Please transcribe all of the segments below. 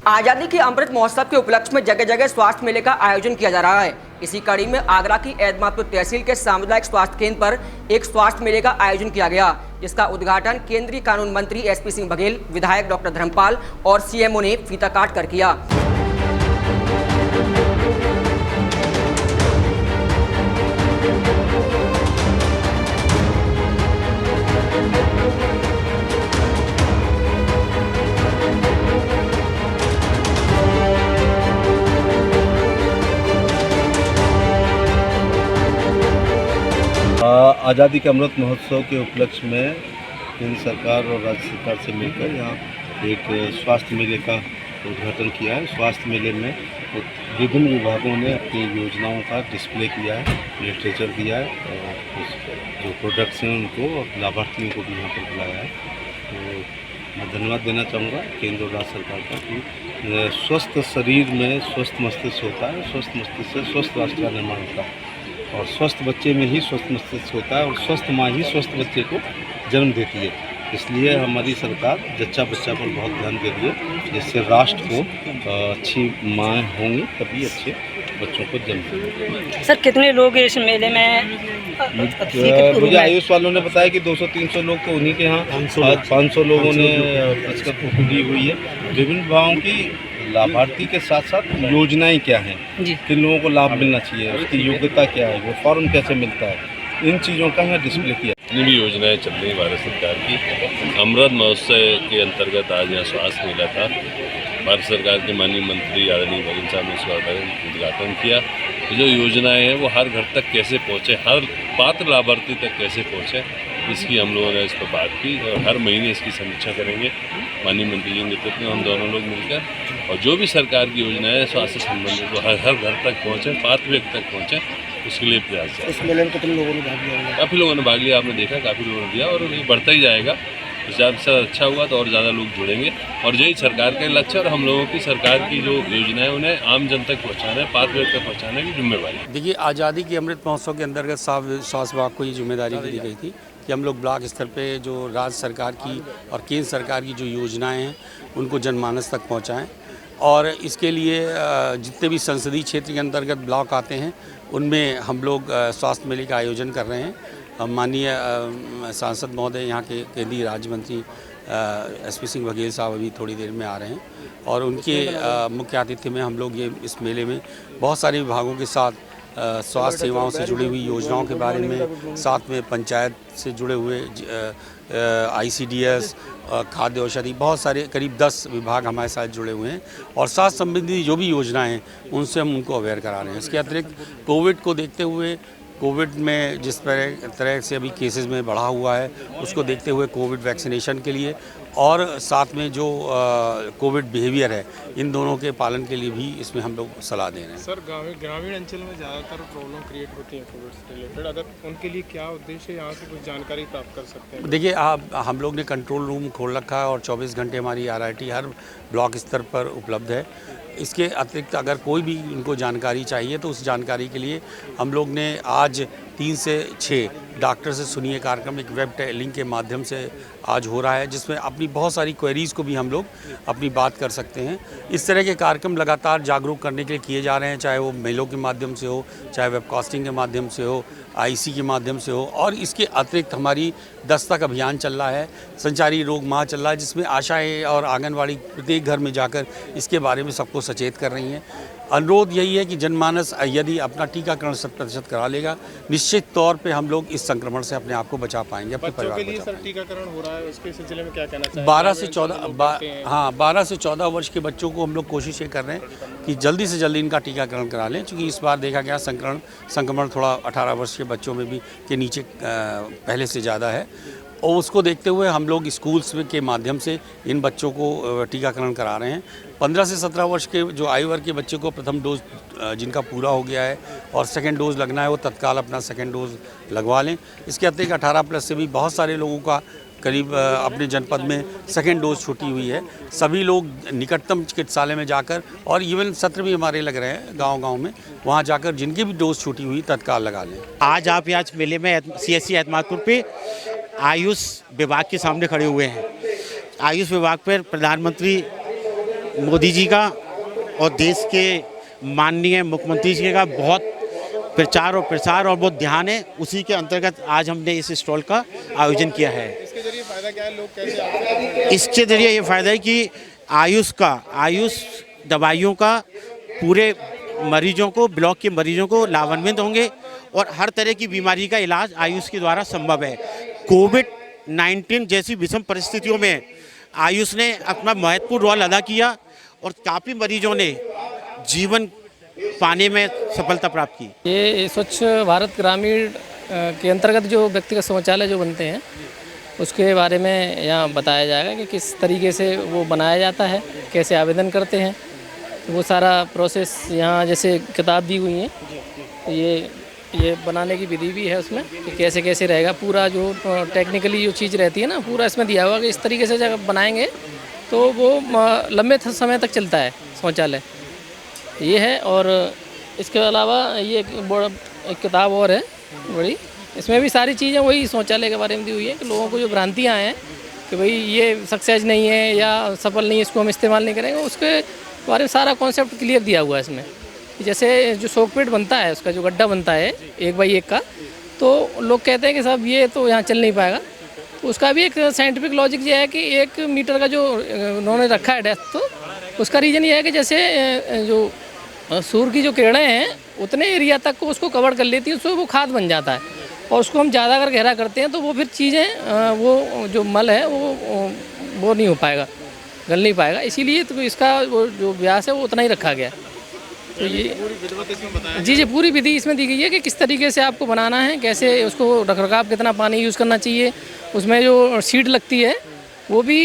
आज़ादी के अमृत महोत्सव के उपलक्ष्य में जगह जगह स्वास्थ्य मेले का आयोजन किया जा रहा है। इसी कड़ी में आगरा की एतमादपुर तहसील के सामुदायिक स्वास्थ्य केंद्र पर एक स्वास्थ्य मेले का आयोजन किया गया, जिसका उद्घाटन केंद्रीय कानून मंत्री एसपी सिंह बघेल, विधायक डॉक्टर धर्मपाल और सीएमओ ने फीता काट कर किया। आज़ादी के अमृत महोत्सव के उपलक्ष्य में केंद्र सरकार और राज्य सरकार से मिलकर यहाँ एक स्वास्थ्य मेले का उद्घाटन किया है। स्वास्थ्य मेले में विभिन्न विभागों ने अपनी योजनाओं का डिस्प्ले किया है, लिटरेचर दिया है और जो प्रोडक्ट्स हैं उनको और लाभार्थियों को भी यहाँ पर बुलाया है। तो मैं धन्यवाद देना चाहूँगा केंद्र और राज्य सरकार का कि स्वस्थ शरीर में स्वस्थ मस्तिष्क होता है, स्वस्थ मस्तिष्क से स्वस्थ राष्ट्र का निर्माण होता है और स्वस्थ बच्चे में ही स्वस्थ मस्तिष्क होता है और स्वस्थ माँ ही स्वस्थ बच्चे को जन्म देती है। इसलिए हमारी सरकार जच्चा बच्चा पर बहुत ध्यान दे रही है, जिससे राष्ट्र को अच्छी माँ होंगी तभी अच्छे बच्चों को जन्म देंगे। सर कितने लोग इस मेले में? मुझे आयुष वालों ने बताया कि 200-300 लोग तो उन्हीं के यहाँ 500 लोगों ने पुस्तक दी हुई है। विभिन्न विभागों की लाभार्थी के साथ साथ योजनाएं क्या हैं, किन लोगों को लाभ मिलना चाहिए, उसकी योग्यता क्या है, वो फॉर्म कैसे मिलता है, इन चीज़ों का यहाँ डिस्प्ले किया। जितनी भी योजनाएं चल रही भारत सरकार की, अमृत महोत्सव के अंतर्गत आज यहाँ स्वास्थ्य मेला था। भारत सरकार के माननीय मंत्री आदरणीय बघेल साहब ने इसका उद्घाटन किया। तो जो योजनाएं हैं वो हर घर तक कैसे पहुँचे, हर पात्र लाभार्थी तक कैसे पहुँचे, इसकी हम लोगों ने इस पर बात की और हर महीने इसकी समीक्षा करेंगे माननीय मंत्री जी के नेतृत्व में हम दोनों लोग मिलकर। और जो भी सरकार की योजनाएं है स्वास्थ्य संबंधित वो हर घर तक पहुँचे, पात्र व्यक्ति तक पहुँचे, उसके लिए प्रयास है। इस मेले में कितने लोगों ने भाग लिया? काफ़ी लोगों ने भाग लिया, आपने देखा काफ़ी लोगों ने दिया और ये बढ़ता ही जाएगा। ज़्यादा से अच्छा हुआ तो और ज़्यादा लोग जुड़ेंगे और यही सरकार का लक्ष्य और हम लोगों की सरकार की जो योजनाएं उन्हें आम जन तक पहुँचाना, पात्र व्यक्ति तक पहुँचाने की जिम्मेवारी। देखिए, आज़ादी के अमृत महोत्सव के अंतर्गत स्वास्थ्य विभाग को ये जिम्मेदारी दी गई थी कि हम लोग ब्लॉक स्तर पे जो राज्य सरकार की और केंद्र सरकार की जो योजनाएं हैं उनको जनमानस तक पहुंचाएं और इसके लिए जितने भी संसदीय क्षेत्र के अंतर्गत ब्लॉक आते हैं उनमें हम लोग स्वास्थ्य मेले का आयोजन कर रहे हैं। माननीय सांसद महोदय, यहाँ के केंद्रीय राज्य मंत्री एसपी सिंह बघेल साहब अभी थोड़ी देर में आ रहे हैं और उनके मुख्य आतिथ्य में हम लोग ये इस मेले में बहुत सारे विभागों के साथ स्वास्थ्य सेवाओं से जुड़ी हुई योजनाओं के बारे में, साथ में पंचायत से जुड़े हुए ICDS, खाद्य औषधि, बहुत सारे करीब 10 विभाग हमारे साथ जुड़े हुए हैं और स्वास्थ्य संबंधी जो भी योजनाएं हैं उनसे हम उनको अवेयर करा रहे हैं। इसके अतिरिक्त कोविड को देखते हुए, कोविड में जिस तरह से अभी केसेस में बढ़ा हुआ है उसको देखते हुए कोविड वैक्सीनेशन के लिए और साथ में जो कोविड बिहेवियर है, इन दोनों के पालन के लिए भी इसमें हम लोग सलाह दे रहे हैं। सर, ग्रामीण अंचल में ज़्यादातर प्रॉब्लम क्रिएट होती है कोविड से रिलेटेड, अगर उनके लिए क्या उद्देश्य है, यहाँ से कुछ जानकारी प्राप्त कर सकते हैं? देखिए, हम लोग ने कंट्रोल रूम खोल रखा है और 24 घंटे हमारी RIT हर ब्लॉक स्तर पर उपलब्ध है। इसके अतिरिक्त अगर कोई भी इनको जानकारी चाहिए तो उस जानकारी के लिए हम लोग ने आज 3 से 6 डॉक्टर से सुनिए कार्यक्रम एक वेब लिंक के माध्यम से आज हो रहा है, जिसमें अपनी बहुत सारी क्वेरीज़ को भी हम लोग अपनी बात कर सकते हैं। इस तरह के कार्यक्रम लगातार जागरूक करने के लिए किए जा रहे हैं, चाहे वो मेलों के माध्यम से हो, चाहे वेबकास्टिंग के माध्यम से हो, IC के माध्यम से हो और इसके अतिरिक्त हमारी दस्तक अभियान चल रहा है, संचारी रोग माह चल रहा है, जिसमें आशाएँ और आंगनवाड़ी प्रत्येक घर में जाकर इसके बारे में सबको सचेत कर रही हैं। अनुरोध यही है कि जनमानस यदि अपना टीकाकरण 100% करा लेगा, निश्चित तौर पे हम लोग इस संक्रमण से अपने आप को बचा पाएंगे, अपने परिवार को बचा पाएंगे। टीकाकरण हो रहा है, उसके सिलसिले में क्या कहना चाहिए? 12 से 14 वर्ष के बच्चों को हम लोग कोशिश ये कर रहे हैं कि जल्दी से जल्दी इनका टीकाकरण करा लें, क्योंकि इस बार देखा गया संक्रमण थोड़ा 18 वर्ष के बच्चों में भी के नीचे पहले से ज़्यादा है और उसको देखते हुए हम लोग स्कूल्स के माध्यम से इन बच्चों को टीकाकरण करा रहे हैं। 15 से 17 वर्ष के जो आयु वर्ग के बच्चे को प्रथम डोज जिनका पूरा हो गया है और सेकंड डोज लगना है वो तत्काल अपना सेकंड डोज लगवा लें। इसके अतिरिक्त 18+ से भी बहुत सारे लोगों का करीब अपने जनपद में सेकंड डोज छूटी हुई है। सभी लोग निकटतम चिकित्सालय में जाकर और इवन सत्र भी हमारे लग रहे हैं गांव-गांव में, वहां जाकर जिनकी भी डोज छूटी हुई तत्काल लगा लें। आज आप यहाँ मेले में CSC एतमादपुर पे आयुष विभाग के सामने खड़े हुए हैं। आयुष विभाग पर प्रधानमंत्री मोदी जी का और देश के माननीय मुख्यमंत्री जी का बहुत प्रचार और प्रसार और बहुत ध्यान है, उसी के अंतर्गत आज हमने इस स्टॉल का आयोजन किया है। इसके जरिए फ़ायदा क्या है, लोग कैसे आपसे इसके जरिए ये फ़ायदा है कि आयुष दवाइयों का पूरे मरीजों को, ब्लॉक के मरीजों को लाभान्वित होंगे और हर तरह की बीमारी का इलाज आयुष के द्वारा संभव है। कोविड-19 जैसी विषम परिस्थितियों में आयुष ने अपना महत्वपूर्ण रोल अदा किया और काफ़ी मरीजों ने जीवन पाने में सफलता प्राप्त की। ये स्वच्छ भारत ग्रामीण के अंतर्गत जो व्यक्तिगत शौचालय जो बनते हैं उसके बारे में यहाँ बताया जाएगा कि किस तरीके से वो बनाया जाता है, कैसे आवेदन करते हैं, तो वो सारा प्रोसेस यहाँ जैसे किताब दी हुई है, तो ये बनाने की विधि भी है उसमें कि कैसे कैसे रहेगा, पूरा जो टेक्निकली जो चीज़ रहती है ना, पूरा इसमें दिया हुआ कि इस तरीके से जब बनाएंगे तो वो लंबे समय तक चलता है शौचालय, ये है। और इसके अलावा ये एक किताब और है बड़ी, इसमें भी सारी चीज़ें वही शौचालय के बारे में दी हुई है कि लोगों को जो भ्रांतियाँ हैं कि भाई ये सक्सेस नहीं है या सफल नहीं है, इसको हम इस्तेमाल नहीं करेंगे, उसके बारे में सारा कॉन्सेप्ट क्लियर दिया हुआ है इसमें। जैसे जो शॉकपिट बनता है, उसका जो गड्ढा बनता है 1x1 का, तो लोग कहते हैं कि साहब ये तो यहाँ चल नहीं पाएगा, तो उसका भी एक साइंटिफिक लॉजिक ये है कि 1 मीटर का जो उन्होंने रखा है डेप्थ, तो उसका रीज़न ये है कि जैसे जो सूर्य की जो किरणें हैं उतने एरिया तक को उसको कवर कर लेती है, उससे वो खाद बन जाता है, और उसको हम ज़्यादा अगर गहरा करते हैं तो वो फिर चीज़ें वो जो मल है वो नहीं हो पाएगा, गल नहीं पाएगा, इसीलिए तो इसका वो जो व्यास है वो उतना ही रखा गया है। तो ये जी पूरी विधि इसमें दी गई है कि किस तरीके से आपको बनाना है, कैसे उसको रखरखाव, कितना पानी यूज़ करना चाहिए, उसमें जो सीड लगती है वो भी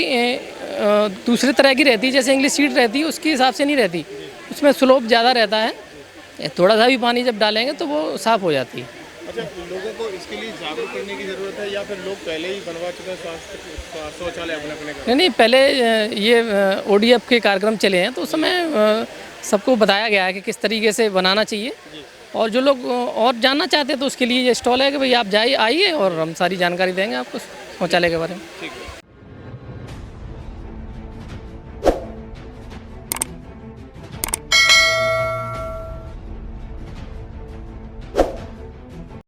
दूसरे तरह की रहती है, जैसे इंग्लिश सीड रहती है उसके हिसाब से नहीं रहती, उसमें स्लोप ज़्यादा रहता है, थोड़ा सा भी पानी जब डालेंगे तो वो साफ़ हो जाती है। अच्छा, लोगों को इसके लिए जागरूक करने की ज़रूरत है या फिर लोग पहले ही बनवा चुके हैं शौचालय अपने? नहीं, पहले ये ODF के कार्यक्रम चले हैं तो उस समय सबको बताया गया है कि किस तरीके से बनाना चाहिए, और जो लोग और जानना चाहते हैं तो उसके लिए ये स्टॉल है कि भाई आप आइए और हम सारी जानकारी देंगे आपको शौचालय के बारे में।